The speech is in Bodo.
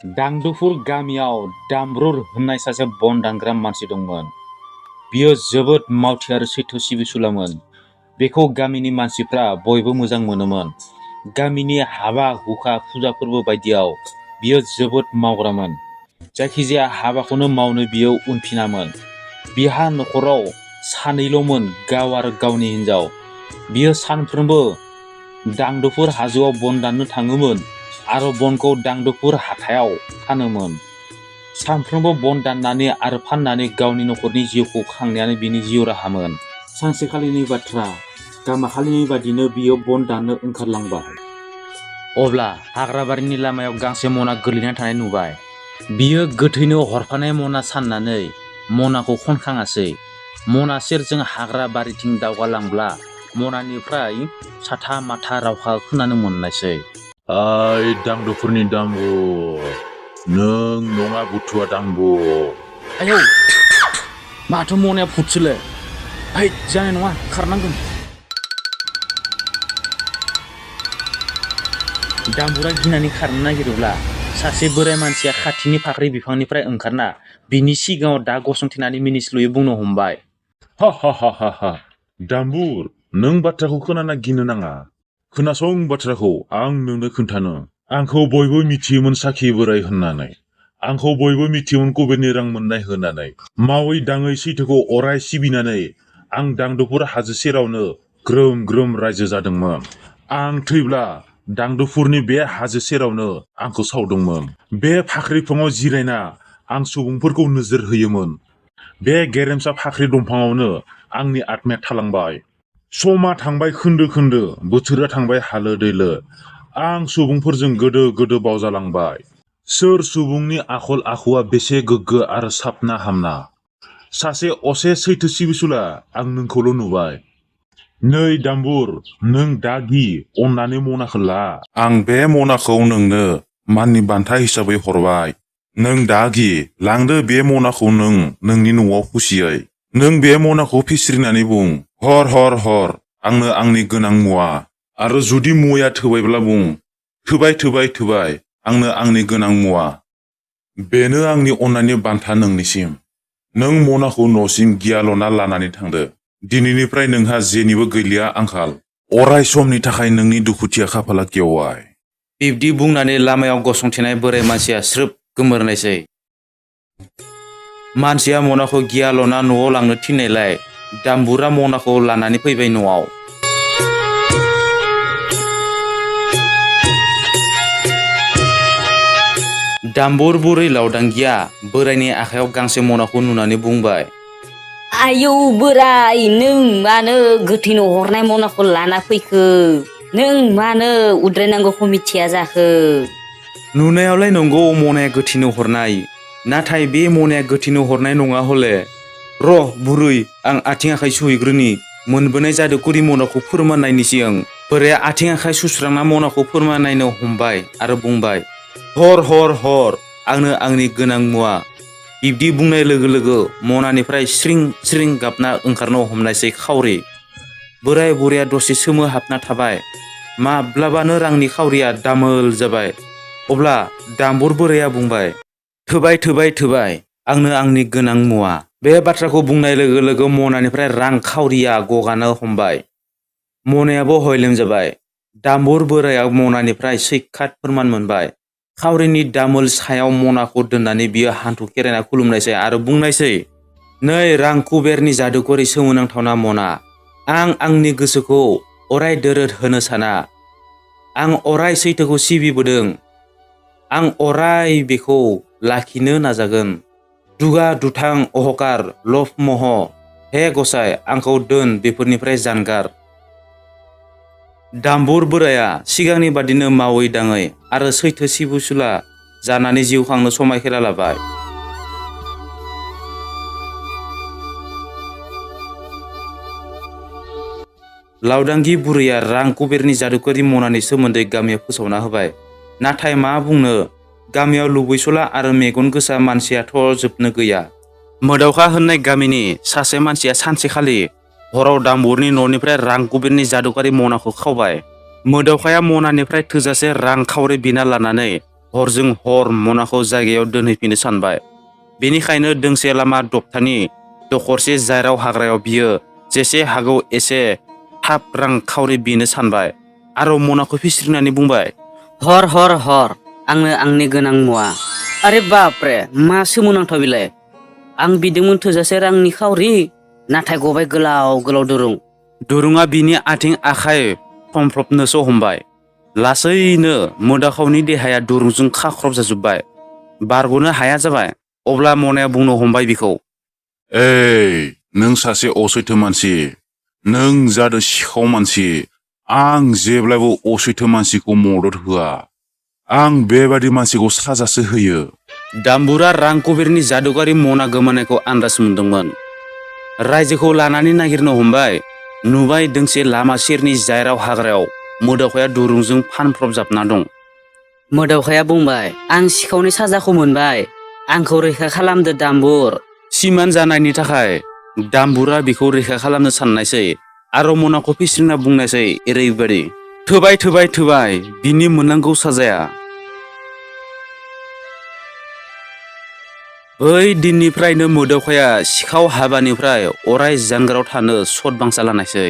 दांदुफुर गामियाव दामरुर होननाय सासे बन दानग्रा मानसि दंमोन। बियो जोबोद मावथि आरो सैथो सिबिसुलामोन। बेखौ गामिनि मानसिफ्रा बयबो मोजां मोनोमोन। गामिनि हाबा हुखा फुजा फोरबो बायदियाव बियो जोबोद मावग्रामोन। जायखिजाया हाबाखौनो मावनो बियो उनफिनामोन। बिहा न'खराव सानैल'मोन, गाव आरो गावनि हिनजाव। बियो सानफ्रोमबो दांदुफुर हाजोआव बन दाननो थाङोमोन आरो बनखौ दांदुफुर हाथायाव फानोमोन। सानफ्रोमबो बन दाननानै आरो फाननानै गावनि न'खरनि जिउखौ खांनायानो बिनि जिउ राहामोन। सानसेखालिनि बाथ्रा, गामाखालिनि बादिनो बियो बन दाननो ओंखारलांबाय। अब्ला हाग्राबारिनि लामायाव गांसे मना गोलैना थानाय नुबाय। बियो गोथैनो हरफानाय मना साननानै मनाखौ खनखाङासै। मना सेरजों हाग्रा बारिथिं दावगालांब्ला मनानिफ्राय साथा माथा रावखा खोनानो मोननायसै। ओइ दांदुफुरनि दांबुर, नों नङा बुथुवा दांबुर। आयौ, माथो मनाया फुटसोलै। है, जानाय नङा, खारनांगोन। दांबुरा गिनानै खारनो नागिरोब्ला सासे बोराय मानसिया खाथिनि फाख्रि बिफांनिफ्राय ओंखारना बिनि सिगाङाव दा गसंथेनानै मिनिस्लुयै बुंनो हमबाय। हा हा हा हा हा, दांबुर, नों बाथ्राखौ खोनाना गिनो नाङा। खोनासं बाथ्राखौ आं नोंनो खोन्थानो। आंखौ बयबो मिथियोमोन साखि बोराय होननानै। आंखौ बयबो मिथियोमोन कुबेरनि रां मोननाय होननानै। मावै दाङै सैथोखौ अराय सिबिनानै आं दांदुफुर हाजो सेरावनो ग्रोम ग्रोम रायजो जादोंमोन। आं थैब्ला दांदुफुरनि बे हाजो सेरावनो आंखौ सावदोंमोन। बे फाख्रि बिफाङाव जिरायना आं सुबुंफोरखौ नोजोर होयोमोन। बे गेरेमसा फाख्रि दंफाङावनो आंनि आत्माया थालांबाय। समा थांबाय खोन्दो खोन्दो, बोथोरा थांबाय हालो दैलो। आं सुबुंफोरजों गोदो गोदो बावजालांबाय। सोर सुबुंनि आखल आखुआ बेसे गोग्गो आरो साबना हामना। सासे असे सैथो सिबिसुला आं नोंखौल' नुबाय। नै दांबुर, नों दा गि अननानै मनाखौ ला। आं बे मनाखौ नोंनो माननि बान्था हिसाबै हरबाय। नों दा गि लांदो बे मनाखौ नों नोंनि न'आव खुसियै। नों बे मनाखौ फिस्रिनानै बुं, हर हर हर आंनो आंनि गोनां मुवा। आरो जुदि मुवाया थोबायब्ला बुं, थोबाय थोबाय थोबाय आंनो आंनि गोनां मुवा। बेनो आंनि अननायनि बान्था नोंनिसिम। नों मनाखौ न'सिम गियाल'ना लानानै थांदो। दिनैनिफ्राय नोंहा जेनिबो गैलिया आंखाल। अराय समनि थाखाय नोंनि दुखुथिया खाफाला गेवबाय। बिब्दि बुंनानै लामायाव गसंथेनाय बोराय मानसिया स्रोब गोमोरनायसै। मानसिया मनाखौ गियाल'ना न'आव लांनो थिननायलाय दामबुरा मनाखौ लानानै फैबाय न'आव। दामबुर बुरै लावदांगिया बोरायनि आखायाव गांसे मनाखौ नुनानै बुंबाय। आयौ बोराय, नों मानो गोथैनो हरनाय मनाखौ लाना फैखो? नों मानो उद्रायनांगौखौ मिथिया जाखो? नुनायावलाय नंगौ मनाया गोथैनो हरनाय, नाथाय बे मनाया गोथैनो हरनाय नङा हले। र' बुरै, आं आथिं आखाइ सुहैग्रोनि। मोनबोनाय जादुकरि मनाखौ फोरमान नायनोसै आं। बोराया आथिं आखाइ सुस्रांना मनाखौ फोरमान नायनो हमबाय आरो बुंबाय, हर हर हर आंनो आंनि गोनां मुवा। बिब्दि बुंनाय लोगो लोगो मनानिफ्राय स्रिं स्रिं गाबना ओंखारनो हमनायसै खावरि। बोराय बुरैया दसे सोमोहाबना थाबाय। माब्लाबानो रांनि खावरिया दामोल जाबाय। अब्ला दामबुर बोराया बुंबाय, थोबाय थोबाय थोबाय आंनो आंनि गोनां मुवा। बे बाथ्राखौ बुंनाय लोगो लोगो मनानिफ्राय रां खावरिया गगानो हमबाय। मनायाबो हयलेम जाबाय। दामबुर बोराया मनानिफ्राय सैखात फोरमान मोनबाय। खावरिनि दामोल सायाव मनाखौ दोननानै बियो हान्थु खेरायना खुलुमनायसै आरो बुंनायसै, नै रां कुबेरनि जादुकरि सोमोनांथावना मना, आं आंनि गोसोखौ अराय दोरोद होनो साना। आं अराय सैथोखौ सिबिबोदों। आं अराय बेखौ लाखिनो नाजागोन। दुगा दुथां अहंकार लब मोह, हे गसाइ आंखौ दोन बेफोरनिफ्राय जानगार। दामबुर बोराया सिगांनि बादिनो मावै दाङै आरो सैथो सिबिसुला जानानै जिउ खांनो समायखेरा लाबाय। लावदांगि बुरैया रां कुबेरनि जादुकरि मनानि सोमोन्दै गामियाव फोसावना होबाय। नाथाय मा बुंनो, गामियाव लुबैसुला आरो मेगन गोसा मानसियाथ' जोबनो गैया। मोदावखा होननाय गामिनि सासे मानसिया सानसेखालि हराव दामबुरनि न'निफ्राय रां कुबेरनि जादुकरि मनाखौ खावबाय। मोदावखाया मनानिफ्राय थोजासे रां खावरि बिना लानानै हरजों हर मनाखौ जायगायाव दोनहैफिननो सानबाय। बेनिखायनो दोंसे लामा दबथानि दखरसे जायराव हाग्रायाव बियो जेसे हागौ एसे थाब रां खावरि बिनो सानबाय आरो मनाखौ फिस्रिनानै बुंबाय, हर हर हर आंनो आंनि गोनां मुवा। आरे बापरे मा सोमोनांथाव बिलाय। आं बिदोंमोन थोजासे रांनि खावरि, नाथाय गबाय गोलाव गोलाव दुरुं। दुरुङा बिनि आथिं आखाइ हमफ्रबनोसो हमबाय। लासैनो मोदाखावनि देहाया दुरुंजों खाख्रब जाजोब्बाय। बारग'नो हाया जाबाय। अब्ला मनाया बुंनो हमबाय बिखौ, ओइ नों सासे असैथो मानसि, नों जादो सिखाव मानसि। आं जेब्लाबो असैथो मानसिखौ मदद होआ, आं बेबादि मानसिखौ साजासो होयो। दाम्बुरा रां कुबेरनि जादुगारि मना गोमानायखौ आन्दाज मोनदोंमोन। रायजोखौ लानानै नागिरनो हमबाय। नुबाय दोंसे लामा सेरनि जायराव हाग्रायाव मोदावखाया दुरुंजों फानफ्रबजाबना दं। मोदावखाया बुंबाय, आं सिखावनि साजाखौ मोनबाय, आंखौ रैखा खालामदो दाम्बुर। सिमान जानायनि थाखाय दाम्बुरा बिखौ रैखा खालामनो साननायसै आरो मनाखौ फिस्रिना बुंनायसै ओरैबायदि, थोबाय थोबाय थोबाय बिनि मोननांगौ साजाया। बै दिननिफ्रायनो मोदावखाया सिखाव हाबानिफ्राय अराय जानगाराव थानो सद बांसा लानायसै।